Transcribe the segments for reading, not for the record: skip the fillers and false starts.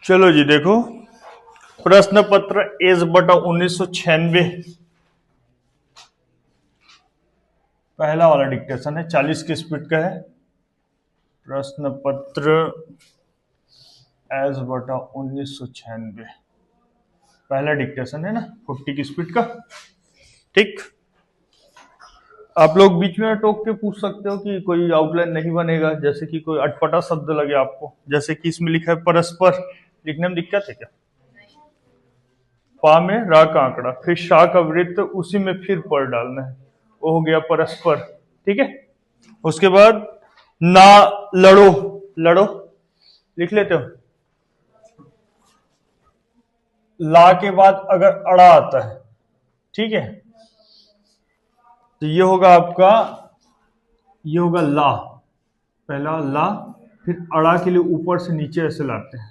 चलो जी देखो, प्रश्न पत्र एज बटा 1996 पहला वाला डिक्टेशन है, 40 की स्पीड का है। प्रश्न पत्र एज बटा 1996 पहला डिक्टेशन है ना, 40 की स्पीड का। ठीक, आप लोग बीच में टोक के पूछ सकते हो कि कोई आउटलाइन नहीं बनेगा, जैसे कि कोई अटपटा शब्द लगे आपको, जैसे कि इसमें लिखा है परस्पर, लिखने में दिक्कत है क्या? पा में रा का आंकड़ा, फिर शा का वृत्त, उसी में फिर पर डालना है, वो हो गया परस्पर। ठीक है, उसके बाद ना लड़ो, लड़ो लिख लेते हो। ला के बाद अगर अड़ा आता है, ठीक है, तो ये होगा आपका, ये होगा ला, पहला ला, फिर अड़ा के लिए ऊपर से नीचे ऐसे लाते हैं,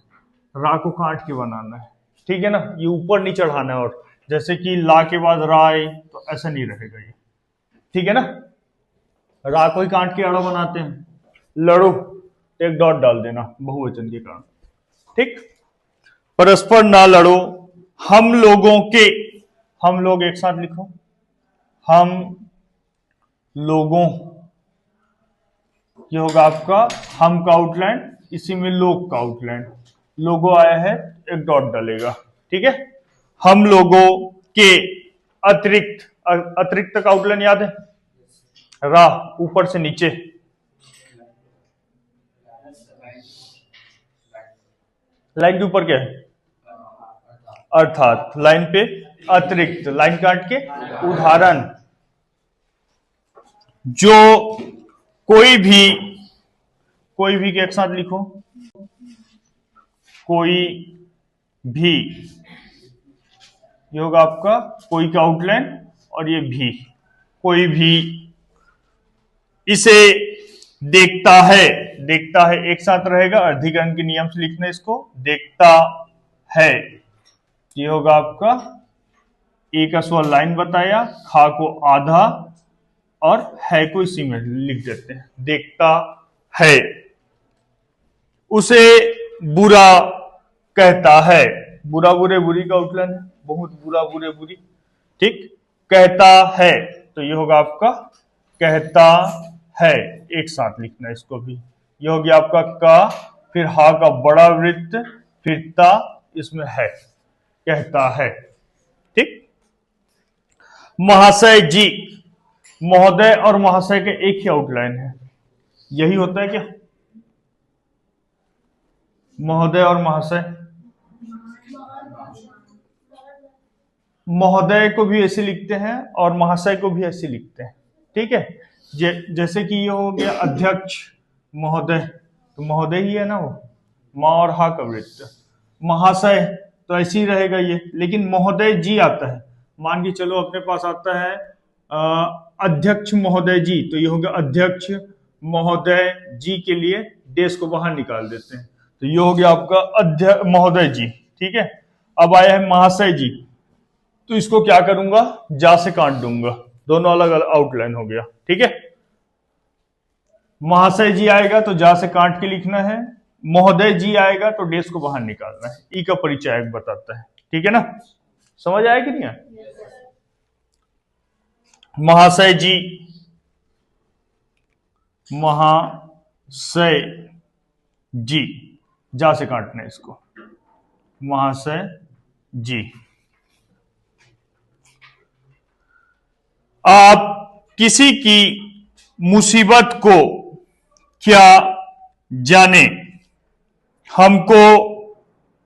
रा को काट के बनाना है। ठीक है ना, ये ऊपर नहीं चढ़ाना है, और जैसे कि ला के बाद रा आए तो ऐसा नहीं रहेगा ये। ठीक है ना, रा को ही काट के अड़ा बनाते हैं। लड़ो एक डॉट डाल देना बहुवचन के कारण। ठीक, परस्पर ना लड़ो, हम लोगों के, हम लोग एक साथ लिखो, हम लोगों, ये होगा आपका हम का आउटलाइन, इसी में लोग का आउटलाइन, लोगो आया है एक डॉट डालेगा। ठीक है, हम लोगों के अतिरिक्त, अतिरिक्त का आउटलाइन याद है, रा ऊपर से नीचे, लाइन के ऊपर क्या है, अर्थात, लाइन पे अतिरिक्त, लाइन काट के उदाहरण, जो कोई भी के एक साथ लिखो, कोई भी, ये होगा आपका कोई का आउटलाइन, और ये भी, कोई भी इसे देखता है, देखता है एक साथ रहेगा, अर्धीकरण के नियम से लिखना इसको, देखता है, ये होगा आपका ए का स्वर लाइन बताया, खा को आधा, और है को इसी में लिख देते हैं, देखता है। उसे बुरा कहता है, बुरा बुरे बुरी का आउटलाइन है, बहुत बुरा बुरे बुरी। ठीक, कहता है, तो ये होगा आपका कहता है, एक साथ लिखना है इसको भी, ये हो गया आपका का, फिर हा का बड़ा वृत्त, फिर ता, इसमें है, कहता है। ठीक, महाशय जी, महोदय और महाशय के एक ही आउटलाइन है, यही होता है क्या, महोदय और महाशय, महोदय को भी ऐसे लिखते हैं और महाशय को भी ऐसे लिखते हैं। ठीक है, जैसे कि ये हो गया अध्यक्ष महोदय, तो महोदय ही है ना वो, मां और हा का वृत्त, महाशय तो ऐसे ही रहेगा ये, लेकिन महोदय जी आता है, मान के चलो अपने पास आता है अध्यक्ष महोदय जी, तो ये होगा अध्यक्ष महोदय जी, के लिए देश को बाहर निकाल देते हैं, तो ये हो गया आपका अध्यक्ष महोदय जी। ठीक है, अब आया है महाशय जी, तो इसको क्या करूंगा, जा से काट दूंगा, दोनों अलग अलग आउटलाइन हो गया। ठीक है, महाशय जी आएगा तो जा से काट के लिखना है, महोदय जी आएगा तो देश को बाहर निकालना है, ई का परिचय बताता है। ठीक है ना, समझ आया कि नहीं आया? महाशय जी, महाशय जी, जा से काटना है इसको, महाशय जी। आप किसी की मुसीबत को क्या जाने, हमको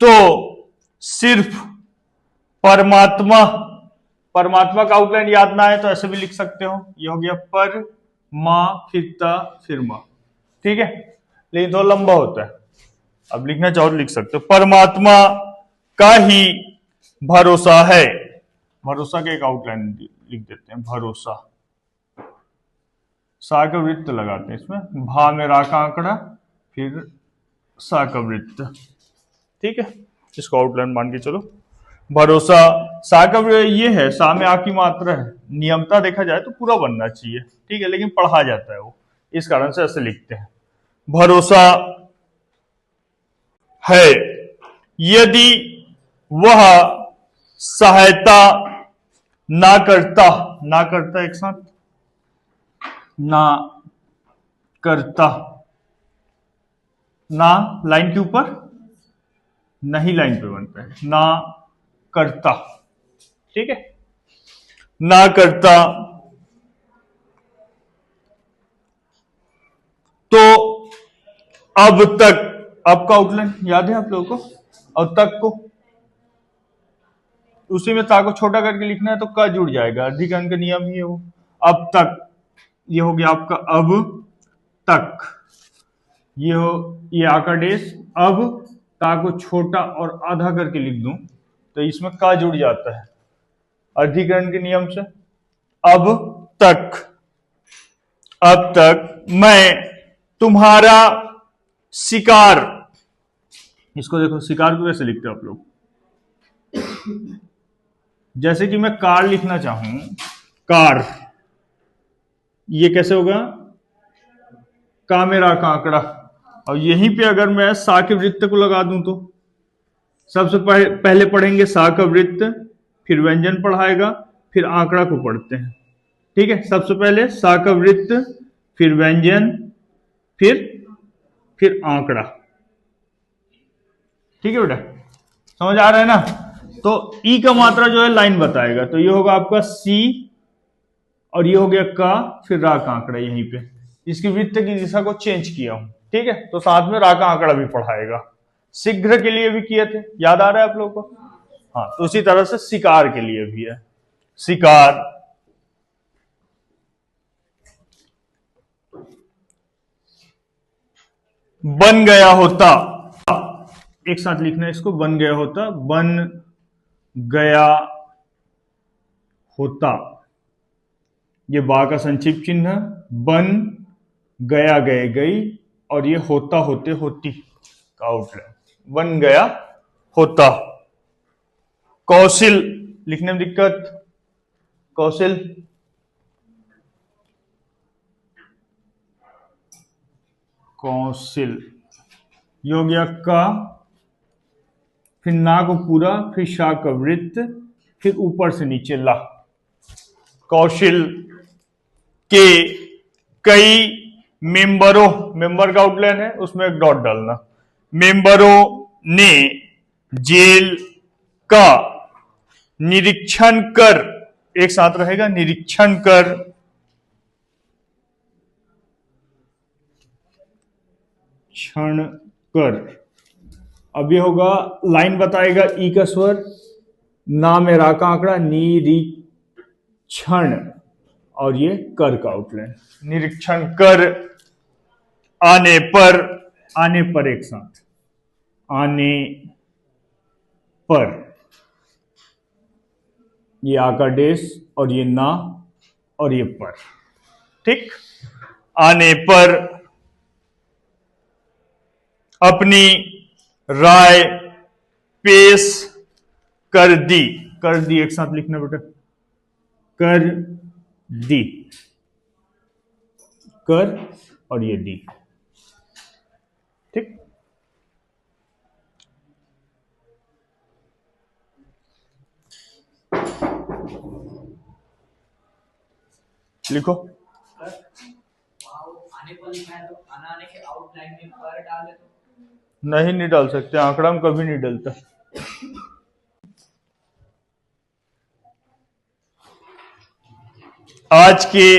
तो सिर्फ परमात्मा, परमात्मा का आउटलाइन याद ना है तो ऐसे भी लिख सकते हो, ये हो गया पर मां फिर ता फिर मां। ठीक है, लेकिन थोड़ा लंबा होता है, अब लिखना चाहो तो लिख सकते हो, परमात्मा का ही भरोसा है, भरोसा का एक आउटलाइन लिख देते हैं, भरोसा, सा का वृत्त लगाते हैं इसमें, भा में रा का आंकड़ा, फिर सा का वृत्त। ठीक है, इसको आउटलाइन मान के चलो, भरोसा, सा का ये है, सा में आ की मात्रा है, नियमता देखा जाए तो पूरा बनना चाहिए। ठीक है, लेकिन पढ़ा जाता है वो, इस कारण से ऐसे लिखते हैं, भरोसा है यदि वह सहायता ना करता, ना करता एक साथ, ना करता, ना लाइन के ऊपर, नहीं लाइन पे बनता है, ना करता, ठीक है, ना करता तो अब तक, अब का आउटलाइन याद है आप लोगों को, अब तक को उसी में ता को छोटा करके लिखना है तो का जुड़ जाएगा, अधिकरण का नियम ही है वो। अब तक ये हो गया आपका अब तक, ये हो, ये आका डेस, अब ता को छोटा और आधा करके लिख दूं तो इसमें का जुड़ जाता है अधिकरण के नियम से। अब तक, अब तक मैं तुम्हारा शिकार, इसको देखो शिकार को कैसे लिखते हो आप लोग, जैसे कि मैं कार लिखना चाहूं, कार, ये कैसे होगा, का मेरा का आंकड़ा, और यहीं पे अगर मैं सा के वृत्त को लगा दूं तो सबसे पहले पढ़ेंगे सा का वृत्त, फिर व्यंजन पढ़ाएगा, फिर आंकड़ा को पढ़ते हैं, ठीक है। सबसे पहले सा का वृत्त, फिर व्यंजन, फिर आंकड़ा, ठीक है बेटा, समझ आ रहा है ना। तो ई का मात्रा जो है लाइन बताएगा, तो ये होगा आपका सी, और ये हो गया का, फिर रा का आंकड़ा, यहीं पे इसकी वृत्त की दिशा को चेंज किया हूं, ठीक है। तो साथ में रा का आंकड़ा भी पढ़ाएगा, शीघ्र के लिए भी किए थे, याद आ रहा है आप लोगों को, हाँ। तो उसी तरह से शिकार के लिए भी है, शिकार, बन गया होता, एक साथ लिखना है इसको, बन गया होता, बन गया होता, ये बा का संक्षिप्त चिन्ह, बन गया गए गई, और ये होता होते होती का आउटलाइन, बन गया होता। कौशल लिखने में दिक्कत, कौशल, कौशल, ये हो गया का, फिर ना को पूरा, फिर शा का वृत्त, फिर ऊपर से नीचे ला। कौशल के कई मेंबरों, मेंबर का आउटलाइन है उसमें एक डॉट डालना, मेंबरों ने जेल का निरीक्षण कर, एक साथ रहेगा, निरीक्षण कर क्षण कर, अब ये होगा लाइन बताएगा ई का स्वर, ना में रा का आंकड़ा, निरीक्षण, और ये कर का आउटलाइन, निरीक्षण कर, आने पर, आने पर एक साथ, आने पर, ये आका डेस, और ये ना, और ये पर, ठीक। आने पर अपनी राय पेश कर दी, कर दी एक साथ लिखना बेटा, कर दी, कर और ये दी, ठीक। लिखो, आने पर लिखा है तो आने के आउटलाइन में पर डाले तो नहीं डाल सकते, आंकड़ा में कभी नहीं डलता। आज के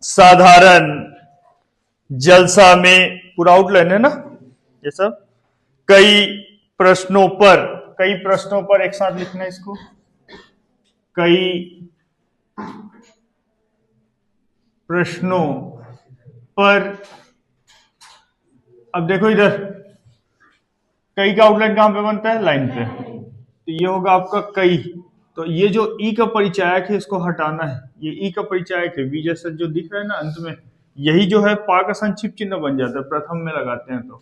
साधारण जलसा में पूरा आउटलाइन है ना ये सब, कई प्रश्नों पर, कई प्रश्नों पर एक साथ लिखना है इसको, कई प्रश्नों पर, अब देखो इधर कई का आउटलाइन कहां पे बनता है, लाइन पे, तो ये होगा आपका कई, तो ये जो ई का परिचायक है इसको हटाना है, ये ई का परिचायक है, वी जैसा जो दिख रहा है ना अंत में, यही जो है पा का संक्षिप्त चिन्ह बन जाता है, प्रथम में लगाते हैं तो,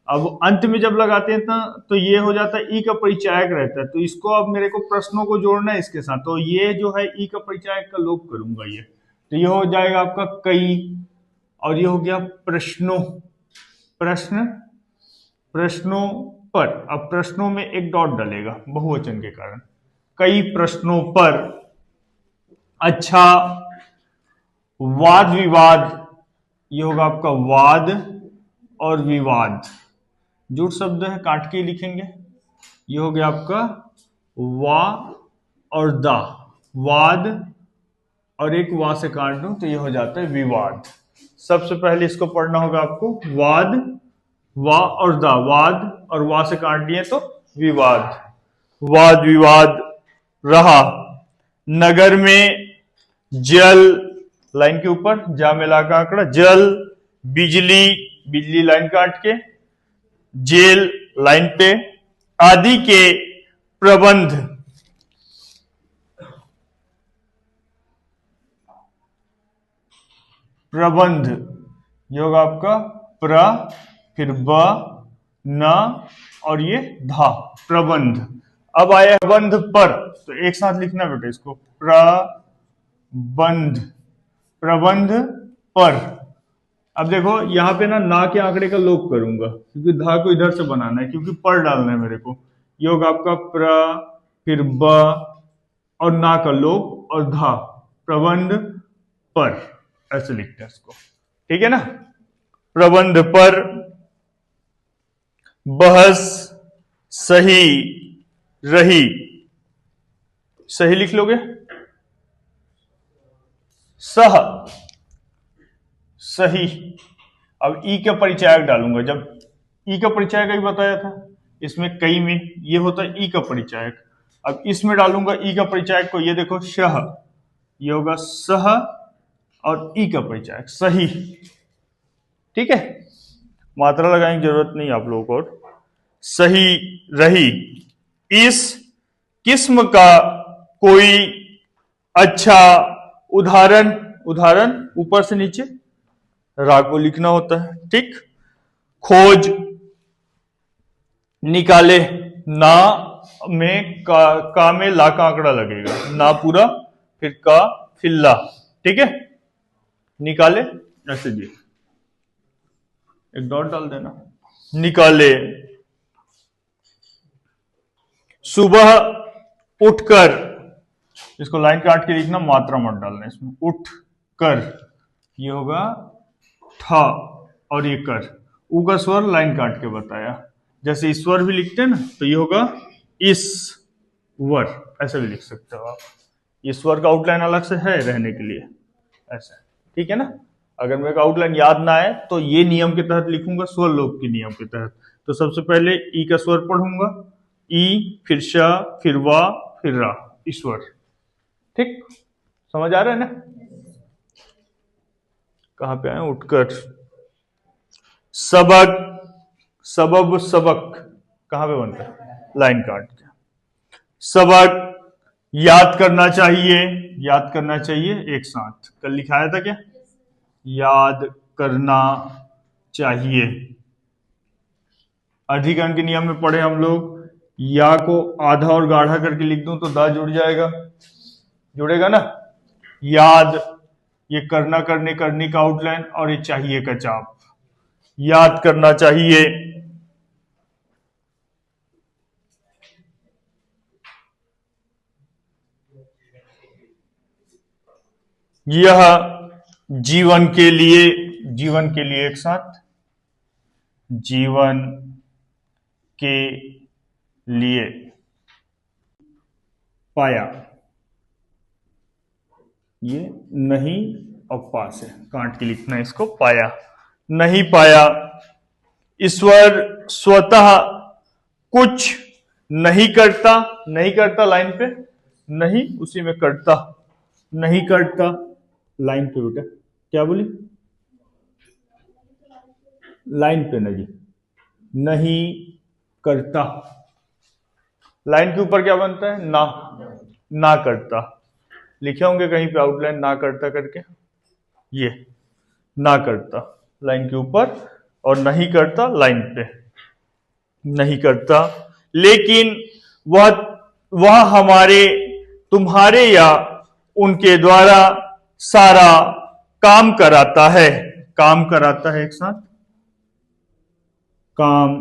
अब अंत में जब लगाते हैं तो ये हो जाता है ई का परिचायक रहता है, तो इसको अब मेरे को प्रश्नों को जोड़ना है इसके साथ, तो ये जो है ई का परिचायक का लोप करूंगा ये, तो ये हो जाएगा आपका कई, और ये हो गया प्रश्नों, प्रश्न, प्रश्नों पर, अब प्रश्नों में एक डॉट डलेगा बहुवचन के कारण, कई प्रश्नों पर। अच्छा, वाद विवाद, ये होगा आपका वाद और विवाद, जुट शब्द है, काट के लिखेंगे। ये हो गया आपका वा और दा, वाद, और एक वा से काट दूं तो ये हो जाता है विवाद। सबसे पहले इसको पढ़ना होगा आपको, वाद, वा और दा, वाद और वा से काट दिए तो विवाद। वाद विवाद रहा, नगर में जल, लाइन के ऊपर जा मिला का आंकड़ा, जल, बिजली, बिजली लाइन काट के, जेल लाइन पे, आदि के प्रबंध, प्रबंध, ये होगा आपका प्र, फिर ब, न और ये धा, प्रबंध। अब आया बंध पर, तो एक साथ लिखना बेटा इसको, प्रबंध, प्रबंध पर। अब देखो यहां पे ना के आंकड़े का लोप करूंगा क्योंकि धा को इधर से बनाना है, क्योंकि पर डालना है मेरे को। ये होगा आपका प्र, फिर ब और ना का लोप और धा, प्रबंध पर, ऐसे लिखते हैं इसको, ठीक है ना। प्रबंध पर बहस सही रही, सही लिख लोगे, सह, सही। अब ई का परिचायक डालूंगा, जब ई का परिचायक ही बताया था, इसमें कई में ये होता है ई का परिचायक। अब इसमें डालूंगा ई का परिचायक को, ये देखो शह, ये होगा सह और ई का परिचायक सही, ठीक है। मात्रा लगाने की जरूरत नहीं आप लोगों को। और सही रही, इस किस्म का कोई अच्छा उदाहरण, उदाहरण ऊपर से नीचे राग को लिखना होता है, ठीक। खोज निकाले, ना में का में ला का आंकड़ा लगेगा, ना पूरा, फिर का, फिर ला, ठीक है। निकाले ऐसे दिए, एक डॉट डाल देना, निकाले। सुबह उठकर, इसको लाइन काट के लिखना, मात्रा मत डालना इसमें, उठ कर, ये होगा था और ये कर, ऊ का स्वर लाइन काट के बताया। जैसे ईश्वर भी लिखते हैं ना, तो ये होगा इस वर, ऐसे भी लिख सकते हो आप। ईश्वर का आउटलाइन अलग से है रहने के लिए, ऐसे, ठीक है ना। अगर मेरे को आउटलाइन याद ना आए तो ये नियम के तहत लिखूंगा, स्वर लोप के नियम के तहत। तो सबसे पहले ई का स्वर पढ़ूंगा, ई, फिर श, फिर वा, फिर रा, ईश्वर, ठीक। समझ आ रहा है ना। कहां पे आए, उठकर। सबक, सबब, सबक कहां पे बनता है, लाइन काट के। सबक याद करना चाहिए, याद करना चाहिए, एक साथ कल लिखाया था क्या, याद करना चाहिए। अधिकरण के नियम में पढ़े हम लोग, या को आधा और गाढ़ा करके लिख दूं तो दा जुड़ जाएगा, जुड़ेगा ना। याद, ये करना, करने, करने का आउटलाइन, और ये चाहिए का चाप, याद करना चाहिए। यह जीवन के लिए, जीवन के लिए एक साथ, जीवन के लिए पाया, ये नहीं और पास है, काट के लिखना है इसको, पाया, नहीं पाया। ईश्वर स्वतः कुछ नहीं करता, नहीं करता लाइन पे, नहीं उसी में करता, नहीं करता लाइन पे, बेटा क्या बोली, लाइन पे ना जी, नहीं करता, लाइन के ऊपर क्या बनता है, ना, ना करता। लिखे होंगे कहीं पे आउटलाइन, ना करता करके, ये ना करता लाइन के ऊपर, और नहीं करता लाइन पे, नहीं करता। लेकिन वह हमारे, तुम्हारे या उनके द्वारा सारा काम कराता है, काम कराता है, एक साथ, काम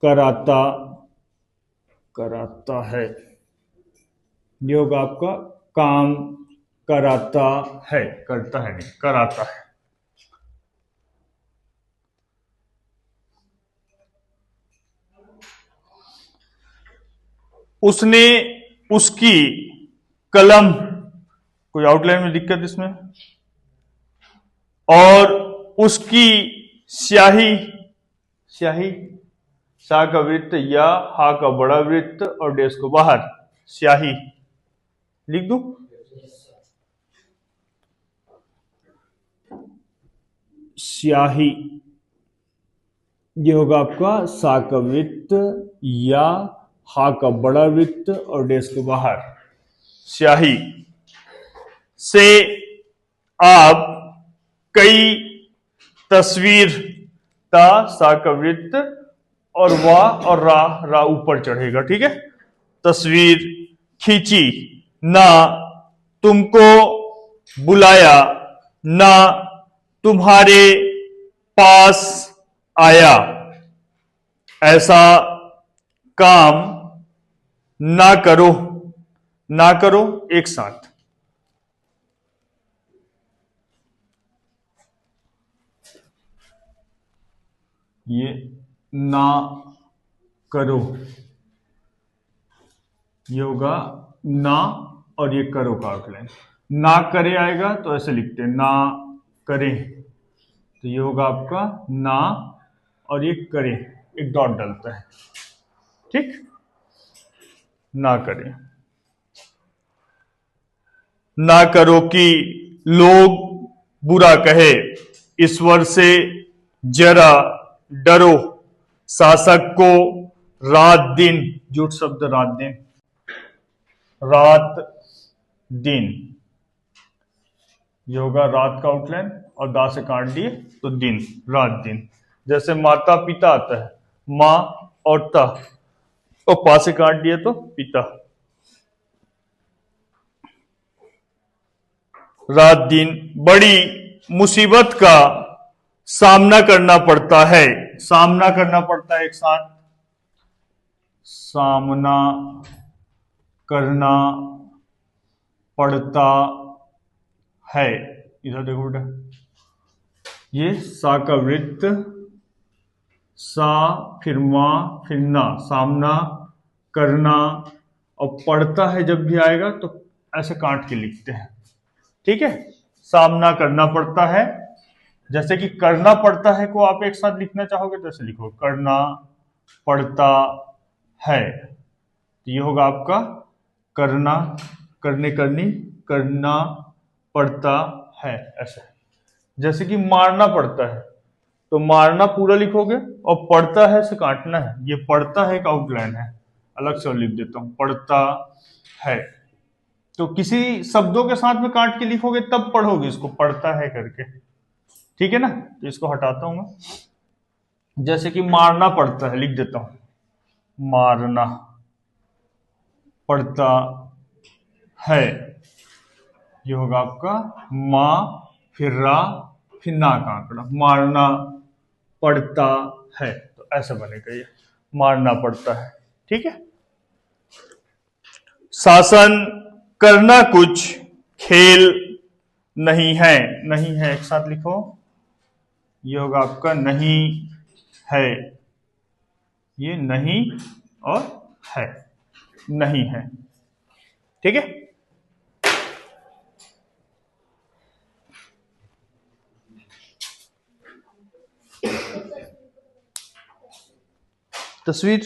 कराता, कराता है। ये होगा आपका काम कराता है, करता है नहीं, कराता है। उसने, उसकी कलम, कोई आउटलाइन में दिक्कत इसमें, और उसकी स्याही, स्याही, सा का वृत्त या हा का बड़ा वृत्त और डेस को बाहर, स्याही लिख दूं। स्याही, ये होगा आपका सा का वृत्त या हा का बड़ा वृत्त और डेस को बाहर, स्याही से आप कई तस्वीर, ता सा का वृत्त और वाह और रा ऊपर चढ़ेगा, ठीक है। तस्वीर खींची, ना तुमको बुलाया, ना तुम्हारे पास आया, ऐसा काम ना करो, ना करो एक साथ। ये ना करो, ये होगा ना और ये करो का आउटलाइन। ना करे आएगा तो ऐसे लिखते हैं, ना करें, तो ये होगा आपका ना और ये करें, एक डॉट डलता है, ठीक। ना करें, ना करो कि लोग बुरा कहे, ईश्वर से जरा डरो, शासक को रात दिन, झूठ शब्द रात दिन, रात दिन, ये होगा रात का आउटलाइन और दा से काट दिए तो दिन, रात दिन। जैसे माता पिता आता है, माँ और ता, और पा से काट दिए तो पिता, रात दिन बड़ी मुसीबत का सामना करना पड़ता है, सामना करना पड़ता है एक साथ, सामना करना पड़ता है। इधर देखो बेटा, ये सा का वृत्त, सा फिर मां फिर ना, सामना करना, और पड़ता है जब भी आएगा तो ऐसे काट के लिखते हैं, ठीक है। सामना करना पड़ता है, जैसे कि करना पड़ता है को आप एक साथ लिखना चाहोगे तो ऐसे लिखो, करना पड़ता है, तो ये होगा आपका करना, करने करनी, करना पड़ता है, ऐसा। जैसे कि मारना पड़ता है तो मारना पूरा लिखोगे और पड़ता है से काटना है, ये पड़ता है एक आउटलाइन है, अलग से लिख देता हूं, पड़ता है। तो किसी शब्दों के साथ में काट के लिखोगे तब पढ़ोगे इसको, पड़ता है करके, ठीक है ना। तो इसको हटाता हूं मैं, जैसे कि मारना पड़ता है लिख देता हूं, मारना पड़ता है, ये होगा आपका मां फिर रा फिर ना का आंकड़ा, मारना पड़ता है, तो ऐसा बनेगा ये, मारना पड़ता है, ठीक है। शासन करना कुछ खेल नहीं है, नहीं है एक साथ लिखो, ये होगा आपका नहीं है, ये नहीं और है, नहीं है, ठीक है। तस्वीर